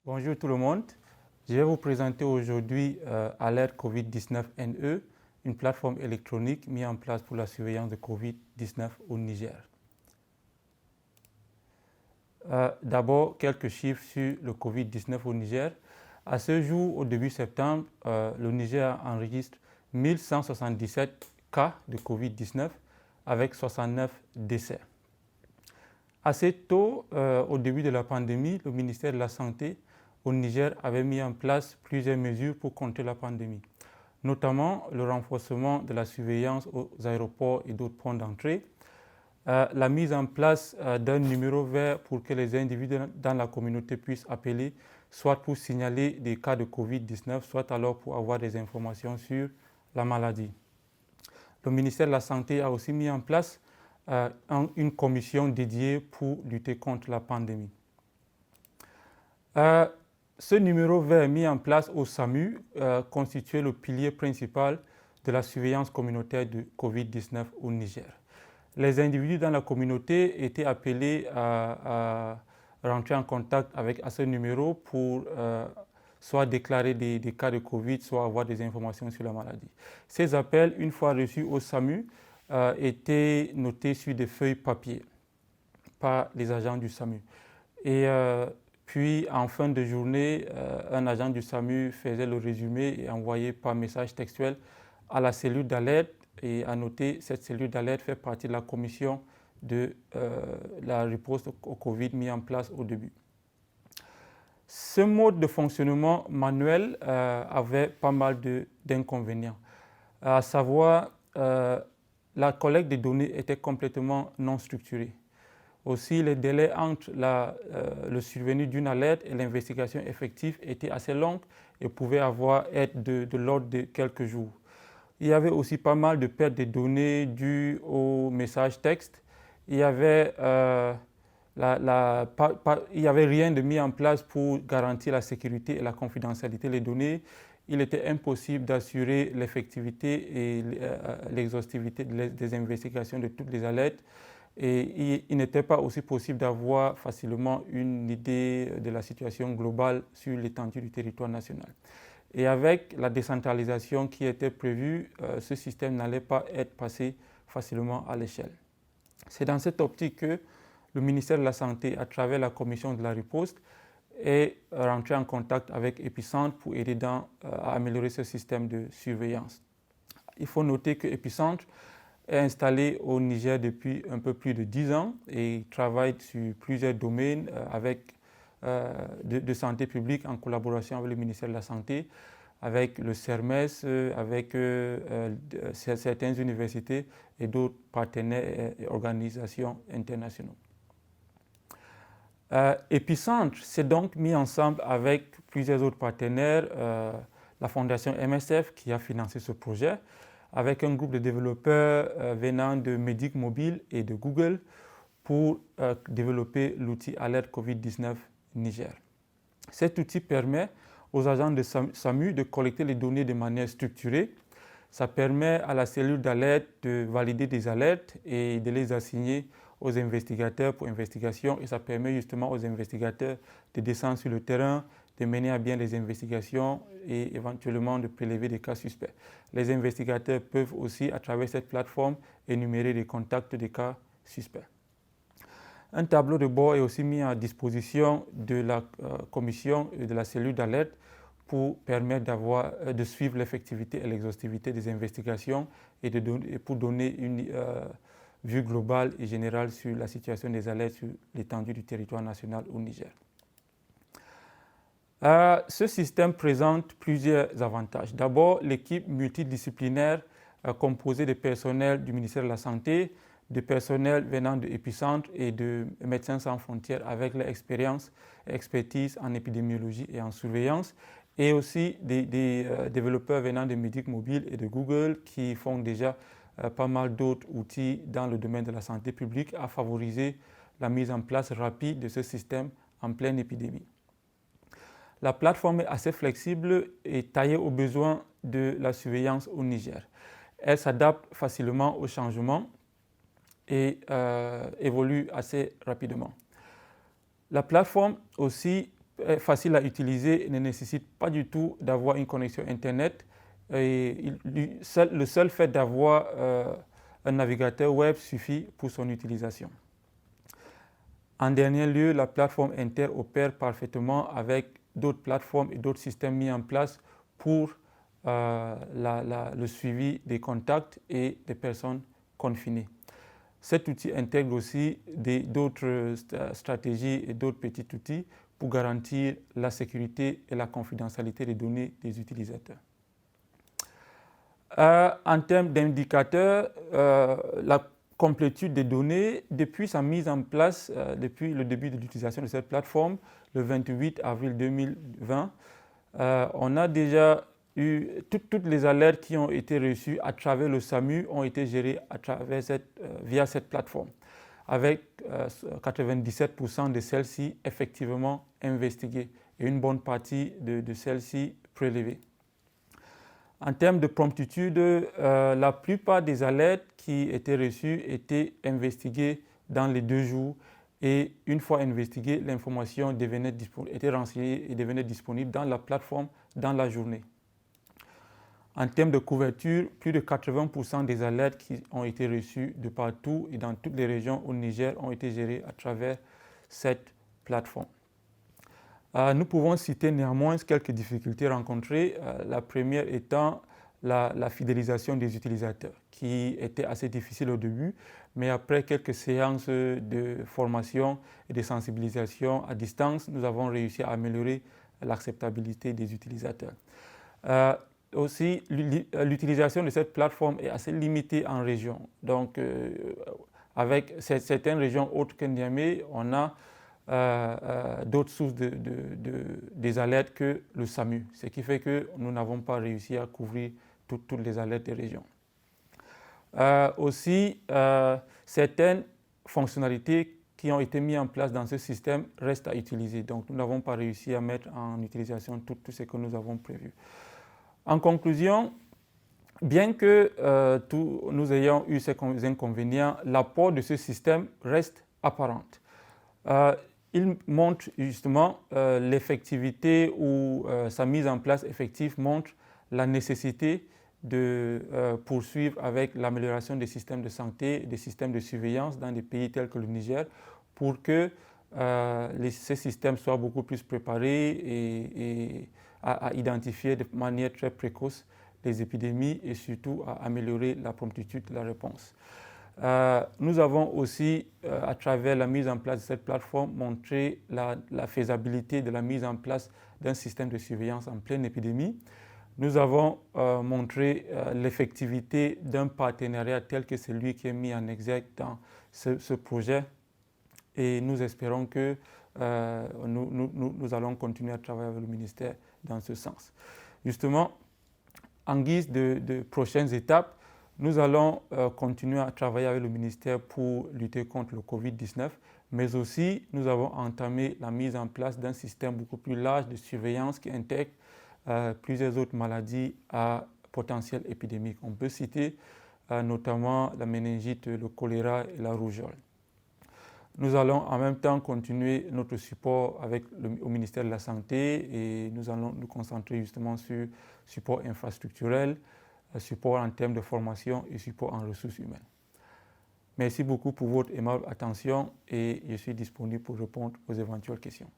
Bonjour tout le monde. Je vais vous présenter aujourd'hui Alert Covid-19-NE, une plateforme électronique mise en place pour la surveillance de Covid-19 au Niger. D'abord, quelques chiffres sur le Covid-19 au Niger. À ce jour, au début septembre, le Niger enregistre 1177 cas de Covid-19 avec 69 décès. Assez tôt, au début de la pandémie, le ministère de la Santé au Niger avait mis en place plusieurs mesures pour contrer la pandémie, notamment le renforcement de la surveillance aux aéroports et d'autres points d'entrée, la mise en place d'un numéro vert pour que les individus dans la communauté puissent appeler, soit pour signaler des cas de Covid-19, soit alors pour avoir des informations sur la maladie. Le ministère de la Santé a aussi mis en place une commission dédiée pour lutter contre la pandémie. Ce numéro vert mis en place au SAMU constituait le pilier principal de la surveillance communautaire de Covid-19 au Niger. Les individus dans la communauté étaient appelés à rentrer en contact avec ce numéro pour soit déclarer des cas de Covid, soit avoir des informations sur la maladie. Ces appels, une fois reçus au SAMU, étaient notés sur des feuilles papier par les agents du SAMU. Et puis, en fin de journée, un agent du SAMU faisait le résumé et envoyait par message textuel à la cellule d'alerte. Et à noter, cette cellule d'alerte fait partie de la commission de la riposte au Covid mis en place au début. Ce mode de fonctionnement manuel avait pas mal d'inconvénients, à savoir la collecte des données était complètement non structurée. Aussi, les délais entre le survenu d'une alerte et l'investigation effective étaient assez longs et pouvaient être de l'ordre de quelques jours. Il y avait aussi pas mal de pertes de données dues au message texte. Il n'y avait, rien de mis en place pour garantir la sécurité et la confidentialité des données. Il était impossible d'assurer l'effectivité et l'exhaustivité des investigations de toutes les alertes. Et il n'était pas aussi possible d'avoir facilement une idée de la situation globale sur l'étendue du territoire national. Et avec la décentralisation qui était prévue, ce système n'allait pas être passé facilement à l'échelle. C'est dans cette optique que le ministère de la Santé, à travers la commission de la riposte, est rentré en contact avec Epicentre pour aider à améliorer ce système de surveillance. Il faut noter que Epicentre est installé au Niger depuis un peu plus de 10 ans et travaille sur plusieurs domaines de santé publique en collaboration avec le ministère de la Santé, avec le CERMES, avec certaines universités et d'autres partenaires et organisations internationaux. Epicentre s'est donc mis ensemble avec plusieurs autres partenaires, la fondation MSF qui a financé ce projet, avec un groupe de développeurs venant de Medic Mobile et de Google pour développer l'outil Alert Covid-19 Niger. Cet outil permet aux agents de SAMU de collecter les données de manière structurée. Ça permet à la cellule d'alerte de valider des alertes et de les assigner aux investigateurs pour investigation. Et ça permet justement aux investigateurs de descendre sur le terrain, de mener à bien les investigations et éventuellement de prélever des cas suspects. Les investigateurs peuvent aussi, à travers cette plateforme, énumérer les contacts des cas suspects. Un tableau de bord est aussi mis à disposition de la commission et de la cellule d'alerte pour permettre de suivre l'effectivité et l'exhaustivité des investigations et pour donner une vue globale et générale sur la situation des alertes sur l'étendue du territoire national au Niger. Ce système présente plusieurs avantages. D'abord, l'équipe multidisciplinaire composée de personnels du ministère de la Santé, de personnels venant de Epicentre et de Médecins sans frontières avec leur expérience et expertise en épidémiologie et en surveillance, et aussi des développeurs venant de Medic Mobile et de Google qui font déjà pas mal d'autres outils dans le domaine de la santé publique à favoriser la mise en place rapide de ce système en pleine épidémie. La plateforme est assez flexible et taillée aux besoins de la surveillance au Niger. Elle s'adapte facilement aux changements et évolue assez rapidement. La plateforme aussi est facile à utiliser et ne nécessite pas du tout d'avoir une connexion Internet. Et le seul fait d'avoir un navigateur web suffit pour son utilisation. En dernier lieu, la plateforme interopère parfaitement avec d'autres plateformes et d'autres systèmes mis en place pour le suivi des contacts et des personnes confinées. Cet outil intègre aussi d'autres stratégies et d'autres petits outils pour garantir la sécurité et la confidentialité des données des utilisateurs. En termes d'indicateurs, la complétude des données, depuis sa mise en place, depuis le début de l'utilisation de cette plateforme, le 28 avril 2020, on a déjà eu toutes les alertes qui ont été reçues à travers le SAMU ont été gérées via cette plateforme, avec 97% de celles-ci effectivement investiguées et une bonne partie de celles-ci prélevées. En termes de promptitude, la plupart des alertes qui étaient reçues étaient investiguées dans les 2 jours et une fois investiguée, l'information était renseignée et devenait disponible dans la plateforme dans la journée. En termes de couverture, plus de 80% des alertes qui ont été reçues de partout et dans toutes les régions au Niger ont été gérées à travers cette plateforme. Nous pouvons citer néanmoins quelques difficultés rencontrées, la première étant la fidélisation des utilisateurs, qui était assez difficile au début, mais après quelques séances de formation et de sensibilisation à distance, nous avons réussi à améliorer l'acceptabilité des utilisateurs. Aussi, l'utilisation de cette plateforme est assez limitée en région. Donc, avec certaines régions autres que Niamey, on a d'autres sources des alertes que le SAMU, ce qui fait que nous n'avons pas réussi à couvrir toutes les alertes des régions. Aussi, certaines fonctionnalités qui ont été mises en place dans ce système restent à utiliser. Donc, nous n'avons pas réussi à mettre en utilisation tout ce que nous avons prévu. En conclusion, bien que nous ayons eu ces inconvénients, l'apport de ce système reste apparent. Il montre justement l'effectivité ou sa mise en place effective montre la nécessité de poursuivre avec l'amélioration des systèmes de santé, des systèmes de surveillance dans des pays tels que le Niger pour que ces systèmes soient beaucoup plus préparés et à identifier de manière très précoce les épidémies et surtout à améliorer la promptitude de la réponse. Nous avons aussi, à travers la mise en place de cette plateforme, montré la faisabilité de la mise en place d'un système de surveillance en pleine épidémie. Nous avons montré l'effectivité d'un partenariat tel que celui qui est mis en exergue dans ce projet et nous espérons que nous allons continuer à travailler avec le ministère dans ce sens. Justement, en guise de prochaines étapes, nous allons continuer à travailler avec le ministère pour lutter contre le Covid-19, mais aussi nous avons entamé la mise en place d'un système beaucoup plus large de surveillance qui intègre plusieurs autres maladies à potentiel épidémique. On peut citer notamment la méningite, le choléra et la rougeole. Nous allons en même temps continuer notre support au ministère de la Santé et nous allons nous concentrer justement sur support infrastructurel, support en termes de formation et support en ressources humaines. Merci beaucoup pour votre aimable attention et je suis disponible pour répondre aux éventuelles questions.